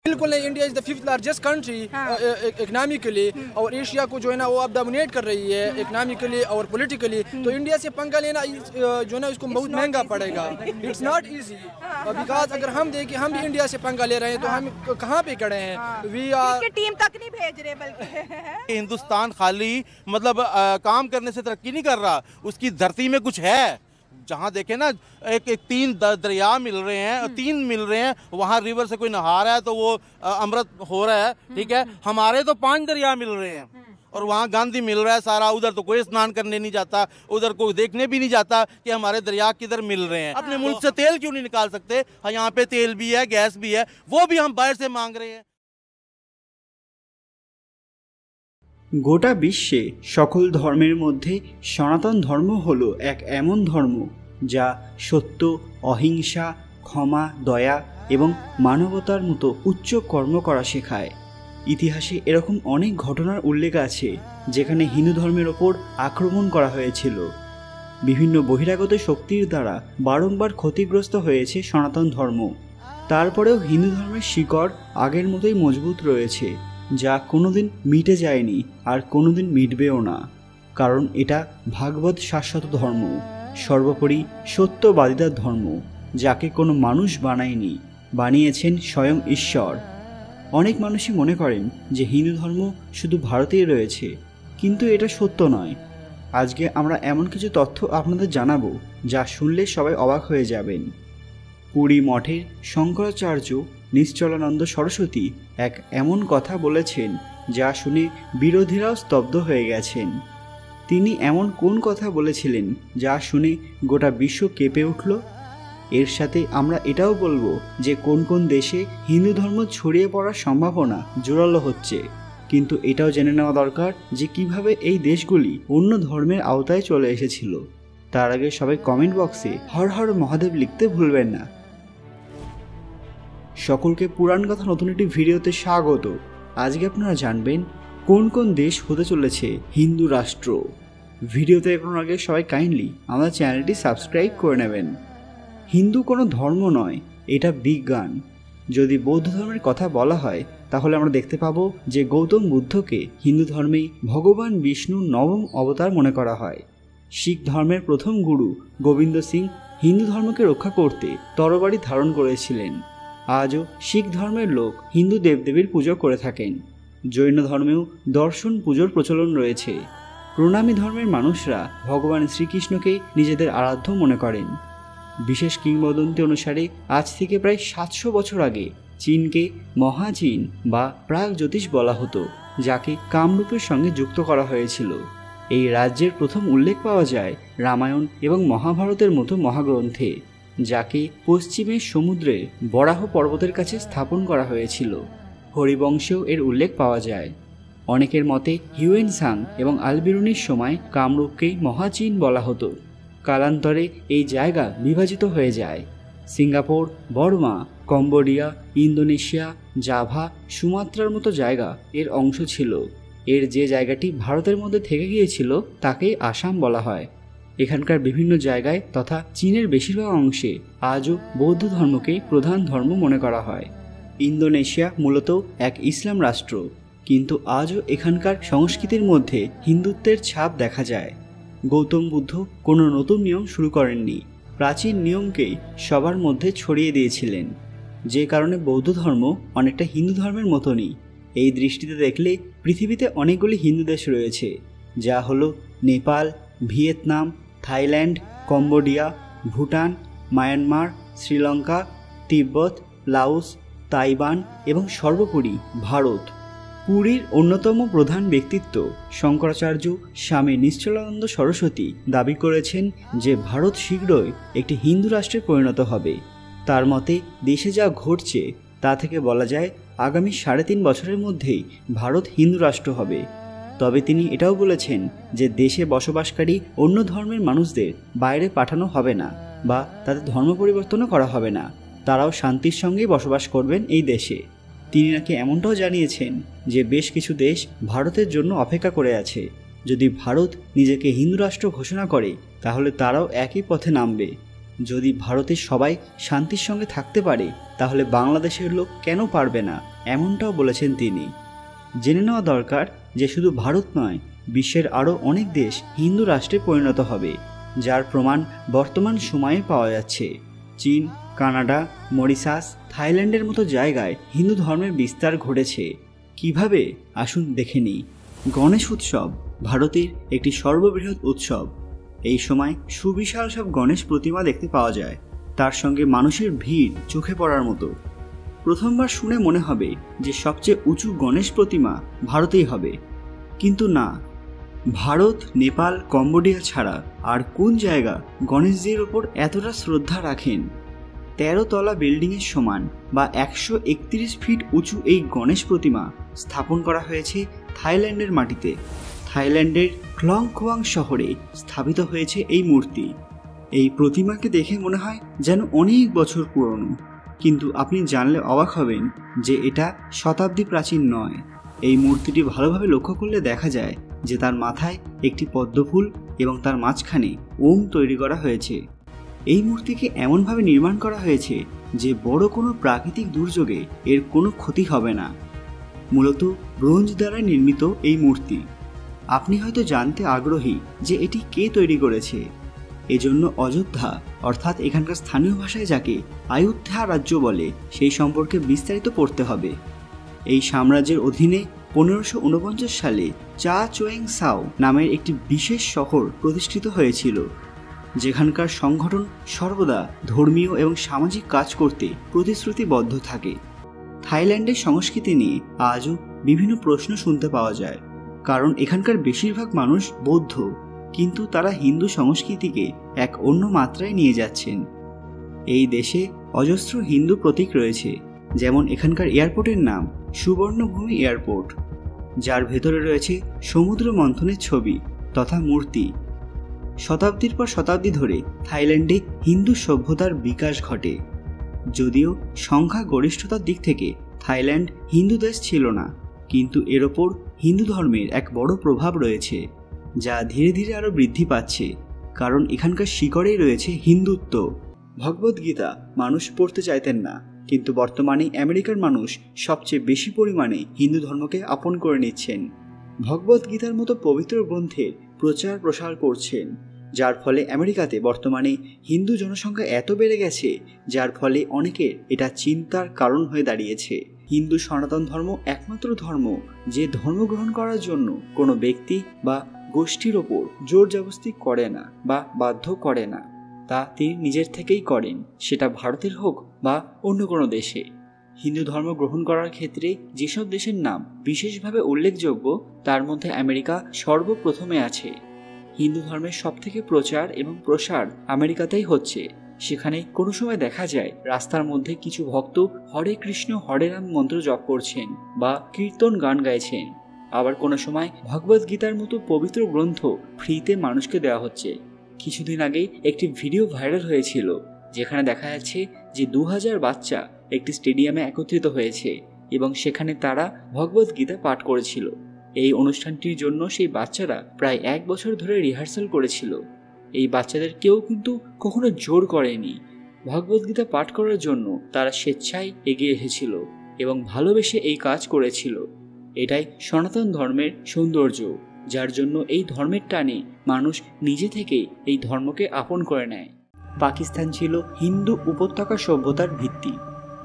बिल्कुल नहीं, India is the 5th largest country economically और एशिया को जो है ना वो अब डोमिनेट कर रही है इकोनॉमिकली और पॉलिटिकली। तो इंडिया से पंगा लेना जो है ना उसको बहुत महंगा पड़ेगा। इट्स नॉट इजी बिकॉज अगर हम देखें हम भी इंडिया से पंगा ले रहे हैं तो हम कहाँ पे खड़े हैं। वी आर टीम तक नहीं भेज रहे बल्कि हिंदुस्तान खाली मतलब काम करने से तरक्की नहीं कर रहा, उसकी धरती में कुछ है। जहाँ देखे ना एक 3 दरिया मिल रहे हैं, 3 मिल रहे हैं, वहाँ रिवर से कोई नहा रहा है तो वो अमृत हो रहा है, ठीक है। हमारे तो 5 दरिया मिल रहे हैं और वहाँ गांधी मिल रहा है सारा। उधर तो कोई स्नान करने नहीं जाता, उधर कोई देखने भी नहीं जाता कि हमारे दरिया किधर मिल रहे हैं। अपने मुल्क से तेल क्यों नहीं निकाल सकते? हाँ, यहाँ पे तेल भी है, गैस भी है, वो भी हम बाहर से मांग रहे हैं। গোটা বিশ্বে সকল ধর্মের মধ্যে সনাতন ধর্ম হলো এক এমন ধর্ম যা সত্য, অহিংসা, ক্ষমা, দয়া এবং মানবতার মতো উচ্চ কর্ম করা শেখায়। ইতিহাসে এরকম অনেক ঘটনার উল্লেখ আছে যেখানে হিন্দু ধর্মের ওপর আক্রমণ করা হয়েছিল। বিভিন্ন বহিরাগত শক্তির দ্বারা বারংবার ক্ষতিগ্রস্ত হয়েছে সনাতন ধর্ম। তারপরেও হিন্দু ধর্মের শিকড় আগের মতোই মজবুত রয়েছে, যা কোনোদিন মিটে যায়নি আর কোনোদিন মিটবেও না, কারণ এটা ভাগবত শাশ্বত ধর্ম, সর্বোপরি সত্যবাদিতার ধর্ম, যাকে কোনো মানুষ বানায়নি, বানিয়েছেন স্বয়ং ঈশ্বর। অনেক মানুষই মনে করেন যে হিন্দু ধর্ম শুধু ভারতেই রয়েছে, কিন্তু এটা সত্য নয়। আজকে আমরা এমন কিছু তথ্য আপনাদের জানাবো যা শুনলে সবাই অবাক হয়ে যাবেন। পুরী মঠের শঙ্করাচার্য নিশ্চলানন্দ সরস্বতী এক এমন কথা বলেছেন যা শুনে বিরোধীরাও স্তব্ধ হয়ে গেছেন। তিনি এমন কোন কথা বলেছিলেন যা শুনে গোটা বিশ্ব কেঁপে উঠল? এর সাথে আমরা এটাও বলবো যে কোন কোন দেশে হিন্দু ধর্ম ছড়িয়ে পড়ার সম্ভাবনা জোরালো হচ্ছে। কিন্তু এটাও জেনে নেওয়া দরকার যে কিভাবে এই দেশগুলি অন্য ধর্মের আওতায় চলে এসেছিল। তার আগে সবাই কমেন্ট বক্সে হর হর মহাদেব লিখতে ভুলবেন না। সকলকে পুরাণ কথা নতুন একটি ভিডিওতে স্বাগত। আজকে আপনারা জানবেন কোন কোন দেশ হতে চলেছে হিন্দু রাষ্ট্র। ভিডিওতে এগোনোর আগে সবাই কাইন্ডলি আমার চ্যানেলটি সাবস্ক্রাইব করে নেবেন। হিন্দু কোনো ধর্ম নয়, এটা বিজ্ঞান। যদি বৌদ্ধ ধর্মের কথা বলা হয় তাহলে আমরা দেখতে পাবো যে গৌতম বুদ্ধকে হিন্দু ধর্মেই ভগবান বিষ্ণুর নবম অবতার মনে করা হয়। শিখ ধর্মের প্রথম গুরু গোবিন্দ সিং হিন্দু ধর্মকে রক্ষা করতে তরবারি ধারণ করেছিলেন। আজও শিখ ধর্মের লোক হিন্দু দেবদেবীর পুজো করে থাকেন। জৈন ধর্মেও দর্শন পুজোর প্রচলন রয়েছে। প্রণামী ধর্মের মানুষরা ভগবান শ্রীকৃষ্ণকে নিজেদের আরাধ্য মনে করেন। বিশেষ কিংবদন্তি অনুসারে আজ থেকে প্রায় 700 বছর আগে চীনকে মহাচীন বা প্রাগ জ্যোতিষ বলা হতো, যাকে কামরূপের সঙ্গে যুক্ত করা হয়েছিল। এই রাজ্যের প্রথম উল্লেখ পাওয়া যায় রামায়ণ এবং মহাভারতের মতো মহাগ্রন্থে, যাকে পশ্চিমের সমুদ্রের বরাহ পর্বতের কাছে স্থাপন করা হয়েছিল। হরিবংশেও এর উল্লেখ পাওয়া যায়। অনেকের মতে হিউয়েন সাং এবং আলবিরুনির সময় কামরূপকেই মহাচীন বলা হতো। কালান্তরে এই জায়গা বিভাজিত হয়ে যায়। Singapore, Burma, Cambodia, Indonesia, Java, সুমাত্রার মতো জায়গা এর অংশ ছিল। এর যে জায়গাটি ভারতের মধ্যে থেকে গিয়েছিল তাকেই আসাম বলা হয়। এখানকার বিভিন্ন জায়গায় তথা চীনের বেশিরভাগ অংশে আজও বৌদ্ধ ধর্মকে প্রধান ধর্ম মনে করা হয়। ইন্দোনেশিয়া মূলত এক ইসলাম রাষ্ট্র, কিন্তু আজও এখানকার সংস্কৃতির মধ্যে হিন্দুত্বের ছাপ দেখা যায়। গৌতম বুদ্ধ কোনো নতুন নিয়ম শুরু করেননি, প্রাচীন নিয়মকেই সবার মধ্যে ছড়িয়ে দিয়েছিলেন, যে কারণে বৌদ্ধ ধর্ম অনেকটা হিন্দু ধর্মের মতনই। এই দৃষ্টিতে দেখলে পৃথিবীতে অনেকগুলি হিন্দু দেশ রয়েছে, যা হলো Nepal, Vietnam, Thailand, Cambodia, Bhutan, Myanmar, Sri Lanka, Tibet, Laos, Taiwan এবং সর্বোপরি ভারত। পুরীর অন্যতম প্রধান ব্যক্তিত্ব শঙ্করাচার্য স্বামী নিশ্চলানন্দ সরস্বতী দাবি করেছেন যে ভারত শীঘ্রই একটি হিন্দু রাষ্ট্রে পরিণত হবে। তার মতে দেশে যা ঘটছে তা থেকে বলা যায় আগামী 3.5 বছরের মধ্যেই ভারত হিন্দু রাষ্ট্র হবে। তবে তিনি এটাও বলেছেন যে দেশে বসবাসকারী অন্য ধর্মের মানুষদের বাইরে পাঠানো হবে না বা তাদের ধর্ম পরিবর্তনও করা হবে না, তারাও শান্তির সঙ্গেই বসবাস করবেন এই দেশে। তিনি নাকি এমনটাও জানিয়েছেন যে বেশ কিছু দেশ ভারতের জন্য অপেক্ষা করে আছে। যদি ভারত নিজেকে হিন্দু রাষ্ট্র ঘোষণা করে তাহলে তারাও একই পথে নামবে। যদি ভারতের সবাই শান্তির সঙ্গে থাকতে পারে তাহলে বাংলাদেশের লোক কেন পারবে না এমনটাও বলেছেন তিনি। জেনে নেওয়া দরকার যে শুধু ভারত নয়, বিশ্বের আরও অনেক দেশ হিন্দু রাষ্ট্রে পরিণত হবে, যার প্রমাণ বর্তমান সময়ে পাওয়া যাচ্ছে। চীন, কানাডা, মরিশাস, থাইল্যান্ডের মতো জায়গায় হিন্দু ধর্মের বিস্তার ঘটেছে। কিভাবে? আসুন দেখে নিই। গণেশ উৎসব ভারতের একটি সর্ববৃহৎ উৎসব। এই সময় সুবিশাল সব গণেশ প্রতিমা দেখতে পাওয়া যায়, তার সঙ্গে মানুষের ভিড় চোখে পড়ার মতো। প্রথমবার শুনে মনে হবে যে সবচেয়ে উঁচু গণেশ প্রতিমা ভারতেই হবে, কিন্তু না। ভারত, নেপাল, কম্বোডিয়া ছাড়া আর কোন জায়গা গণেশজির ওপর এতটা শ্রদ্ধা রাখেন? 13 তলা বিল্ডিংয়ের সমান বা 131 ফিট উঁচু এই গণেশ প্রতিমা স্থাপন করা হয়েছে থাইল্যান্ডের মাটিতে। থাইল্যান্ডের ক্লং খোয়াং শহরে স্থাপিত হয়েছে এই মূর্তি। এই প্রতিমাকে দেখে মনে হয় যেন অনেক বছর পুরনো, কিন্তু আপনি জানলে অবাক হবেন যে এটা শতাব্দী প্রাচীন নয়। এই মূর্তিটি ভালোভাবে লক্ষ্য করলে দেখা যায় যে তার মাথায় একটি পদ্মফুল এবং তার মাঝখানে ওম তৈরি করা হয়েছে। এই মূর্তিকে এমনভাবে নির্মাণ করা হয়েছে যে বড় কোনো প্রাকৃতিক দুর্যোগে এর কোনো ক্ষতি হবে না। মূলত ব্রোঞ্জ দ্বারা নির্মিত এই মূর্তি। আপনি হয়তো জানতে আগ্রহী যে এটি কে তৈরি করেছে। এজন্য অযোধ্যা, অর্থাৎ এখানকার স্থানীয় ভাষায় যাকে আয়োধ্যা রাজ্য বলে, সেই সম্পর্কে বিস্তারিত পড়তে হবে। এই সাম্রাজ্যের অধীনে 1549 সালে চা চোয়েং সাও নামের একটি বিশেষ শহর প্রতিষ্ঠিত হয়েছিল, যেখানকার সংগঠন সর্বদা ধর্মীয় এবং সামাজিক কাজ করতে প্রতিশ্রুতিবদ্ধ থাকে। থাইল্যান্ডের সংস্কৃতি নিয়ে আজও বিভিন্ন প্রশ্ন শুনতে পাওয়া যায়, কারণ এখানকার বেশিরভাগ মানুষ বৌদ্ধ, কিন্তু তারা হিন্দু সংস্কৃতিকে এক অন্য মাত্রায় নিয়ে যাচ্ছেন। এই দেশে অজস্র হিন্দু প্রতীক রয়েছে, যেমন এখানকার এয়ারপোর্টের নাম সুবর্ণভূমি এয়ারপোর্ট, যার ভেতরে রয়েছে সমুদ্র মন্থনের ছবি তথা মূর্তি। শতাব্দীর পর শতাব্দী ধরে থাইল্যান্ডে হিন্দু সভ্যতার বিকাশ ঘটে। যদিও সংখ্যা গরিষ্ঠতার দিক থেকে থাইল্যান্ড হিন্দু দেশ ছিল না, কিন্তু এর ওপর হিন্দু ধর্মের এক বড় প্রভাব রয়েছে, যা ধীরে ধীরে আরও বৃদ্ধি পাচ্ছে, কারণ এখানকার শিকড়েই রয়েছে হিন্দুত্ব। ভগবদ্গীতা মানুষ পড়তে চাইতেন না, কিন্তু বর্তমানে আমেরিকার মানুষ সবচেয়ে বেশি পরিমাণে হিন্দু ধর্মকে আপন করে নিচ্ছেন। ভগবদ্গীতার মতো পবিত্র গ্রন্থের প্রচার প্রসার করছেন, যার ফলে আমেরিকাতে বর্তমানে হিন্দু জনসংখ্যা এত বেড়ে গেছে, যার ফলে অনেকের এটা চিন্তার কারণ হয়ে দাঁড়িয়েছে। হিন্দু সনাতন ধর্ম একমাত্র ধর্ম যে ধর্ম গ্রহণ করার জন্য কোনো ব্যক্তি বা গোষ্ঠীর ওপর জোর জবরদস্তি করে না বা বাধ্য করে না, তা তিনি নিজের থেকেই করেন, সেটা ভারতের হোক বা অন্য কোনো দেশে। হিন্দু ধর্ম গ্রহণ করার ক্ষেত্রে যেসব দেশের নাম বিশেষভাবে উল্লেখযোগ্য, তার মধ্যে আমেরিকা সর্বপ্রথমে আছে। হিন্দু ধর্মের সবথেকে প্রচার এবং প্রসার আমেরিকাতেই হচ্ছে। সেখানে কোনো সময় দেখা যায় রাস্তার মধ্যে কিছু ভক্ত হরে কৃষ্ণ হরে রাম মন্ত্র জপ করছেন বা কীর্তন গান গাইছেন। আবার কোনো সময় ভগবদ্গীতার মতো পবিত্র গ্রন্থ ফ্রিতে মানুষকে দেওয়া হচ্ছে। কিছুদিন আগেই একটি ভিডিও ভাইরাল হয়েছিল, যেখানে দেখা যাচ্ছে যে 2000 বাচ্চা একটি স্টেডিয়ামে একত্রিত হয়েছে এবং সেখানে তারা ভগবদ্গীতা পাঠ করেছিল। এই অনুষ্ঠানটির জন্য সেই বাচ্চারা প্রায় 1 বছর ধরে রিহার্সাল করেছিল। এই বাচ্চাদের কেউ কিন্তু কখনো জোর করেনি। ভগবদ্গীতা পাঠ করার জন্য তারা স্বেচ্ছায় এগিয়ে এসেছিল এবং ভালোবেসে এই কাজ করেছিল। এটাই সনাতন ধর্মের সৌন্দর্য, যার জন্য এই ধর্মের টানে মানুষ নিজে থেকেই এই ধর্মকে আপন করে নেয়। পাকিস্তান ছিল হিন্দু উপত্যকা সভ্যতার ভিত্তি,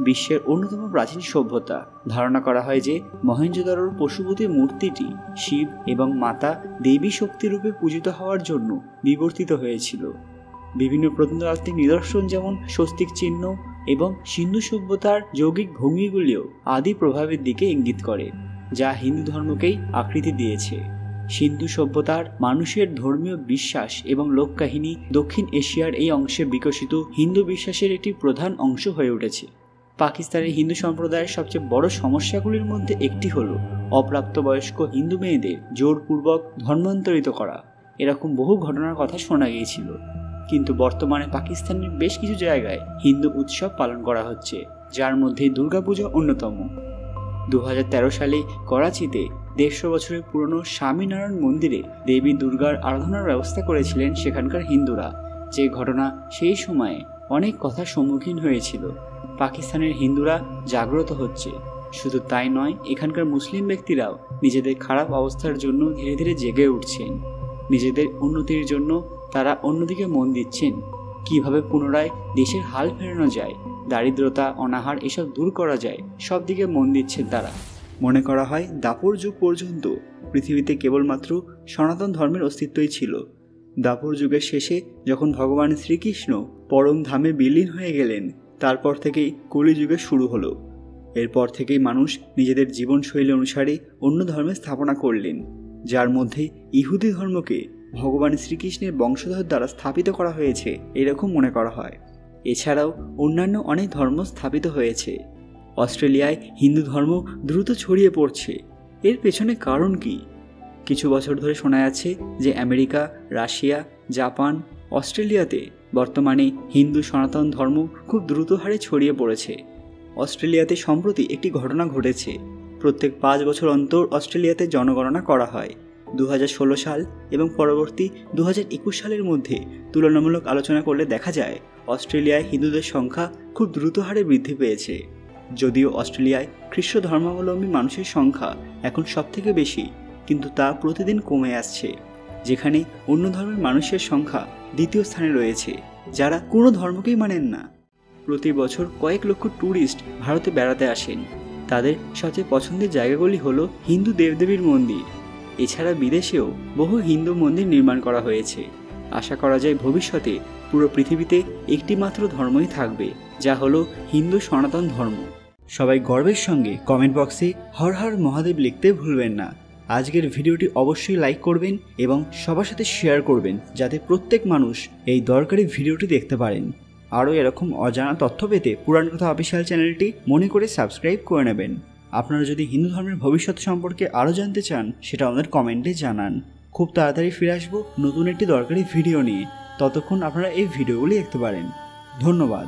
বিশ্বের অন্যতম প্রাচীন সভ্যতা। ধারণা করা হয় যে মহেঞ্জোদারোর পশুপতি মূর্তিটি শিব এবং মাতা দেবী শক্তিরূপে পূজিত হওয়ার জন্য বিবর্তিত হয়েছিল। বিভিন্ন প্রত্নতাত্ত্বিক নিদর্শন যেমন স্বস্তিক চিহ্ন এবং সিন্ধু সভ্যতার যৌগিক ভঙ্গিগুলিও আদি প্রভাবের দিকে ইঙ্গিত করে, যা হিন্দু ধর্মকেই আকৃতি দিয়েছে। সিন্ধু সভ্যতার মানুষের ধর্মীয় বিশ্বাস এবং লোককাহিনী দক্ষিণ এশিয়ার এই অংশে বিকশিত হিন্দু বিশ্বাসের একটি প্রধান অংশ হয়ে উঠেছে। পাকিস্তানের হিন্দু সম্প্রদায়ের সবচেয়ে বড় সমস্যাগুলির মধ্যে একটি হলো অপ্রাপ্তবয়স্ক হিন্দু মেয়েদের জোরপূর্বক ধর্মান্তরিত করা। এরকম বহু ঘটনার কথা শোনা গিয়েছিল, কিন্তু বর্তমানে পাকিস্তানের বেশ কিছু জায়গায় হিন্দু উৎসব পালন করা হচ্ছে, যার মধ্যে দুর্গাপূজা অন্যতম। 2013 সালে করাচিতে 150 বছরের পুরনো স্বামীনারায়ণ মন্দিরে দেবী দুর্গার আরাধনার ব্যবস্থা করেছিলেন সেখানকার হিন্দুরা, যে ঘটনা সেই সময়ে অনেক কথার সম্মুখীন হয়েছিল। পাকিস্তানের হিন্দুরা জাগ্রত হচ্ছে, শুধু তাই নয়, এখানকার মুসলিম ব্যক্তিরাও নিজেদের খারাপ অবস্থার জন্য ধীরে ধীরে জেগে উঠছেন। নিজেদের উন্নতির জন্য তারা অন্যদিকে মন দিচ্ছেন। কিভাবে পুনরায় দেশের হাল ফেরানো যায়, দারিদ্রতা, অনাহার এসব দূর করা যায়, সব দিকে মন দিচ্ছেন তারা। মনে করা হয় দাপর যুগ পর্যন্ত পৃথিবীতে কেবলমাত্র সনাতন ধর্মের অস্তিত্বই ছিল। দাপর যুগের শেষে যখন ভগবান শ্রীকৃষ্ণ পরম ধামে বিলীন হয়ে গেলেন, তারপর থেকেই কলিযুগের শুরু হলো। এরপর থেকেই মানুষ নিজেদের জীবনশৈলী অনুসারে অন্য ধর্মের স্থাপনা করলেন, যার মধ্যে ইহুদি ধর্মকে ভগবান শ্রীকৃষ্ণের বংশধর দ্বারা স্থাপিত করা হয়েছে এরকম মনে করা হয়। এছাড়াও অন্যান্য অনেক ধর্ম স্থাপিত হয়েছে। অস্ট্রেলিয়ায় হিন্দু ধর্ম দ্রুত ছড়িয়ে পড়ছে। এর পেছনে কারণ কি? কিছু বছর ধরে শোনা যাচ্ছে যে আমেরিকা, রাশিয়া, জাপান, অস্ট্রেলিয়াতে বর্তমানে হিন্দু সনাতন ধর্ম খুব দ্রুত হারে ছড়িয়ে পড়েছে। অস্ট্রেলিয়াতে সম্প্রতি একটি ঘটনা ঘটেছে। প্রত্যেক 5 বছর অন্তর অস্ট্রেলিয়াতে জনগণনা করা হয়। 2016 সাল এবং পরবর্তী 2021 সালের মধ্যে তুলনামূলক আলোচনা করলে দেখা যায় অস্ট্রেলিয়ায় হিন্দুদের সংখ্যা খুব দ্রুত হারে বৃদ্ধি পেয়েছে। যদিও অস্ট্রেলিয়ায় খ্রিস্ট ধর্মাবলম্বী মানুষের সংখ্যা এখন সবথেকে বেশি, কিন্তু তা প্রতিদিন কমে আসছে। যেখানে অন্য ধর্মের মানুষের সংখ্যা দ্বিতীয় স্থানে রয়েছে, যারা কোনো ধর্মকেই মানেন না। প্রতি বছর কয়েক লক্ষ ট্যুরিস্ট ভারতে বেড়াতে আসেন। তাদের সবচেয়ে পছন্দের জায়গাগুলি হলো হিন্দু দেবদেবীর মন্দির। এছাড়া বিদেশেও বহু হিন্দু মন্দির নির্মাণ করা হয়েছে। আশা করা যায় ভবিষ্যতে পুরো পৃথিবীতে একটি মাত্র ধর্মই থাকবে, যা হলো হিন্দু সনাতন ধর্ম। সবাই গর্বের সঙ্গে কমেন্ট বক্সে হর হর মহাদেব লিখতে ভুলবেন না। আজকের ভিডিওটি অবশ্যই লাইক করবেন এবং সবার সাথে শেয়ার করবেন, যাতে প্রত্যেক মানুষ এই দরকারি ভিডিওটি দেখতে পারেন। আরও এরকম অজানা তথ্য পেতে পুরাণ কথা অফিসিয়াল চ্যানেলটি মনে করে সাবস্ক্রাইব করে নেবেন। আপনারা যদি হিন্দু ধর্মের ভবিষ্যৎ সম্পর্কে আরও জানতে চান, সেটা আমাদের কমেন্টে জানান। খুব তাড়াতাড়ি ফিরে আসবো নতুন একটি দরকারি ভিডিও নিয়ে। ততক্ষণ আপনারা এই ভিডিওগুলি দেখতে পারেন। ধন্যবাদ।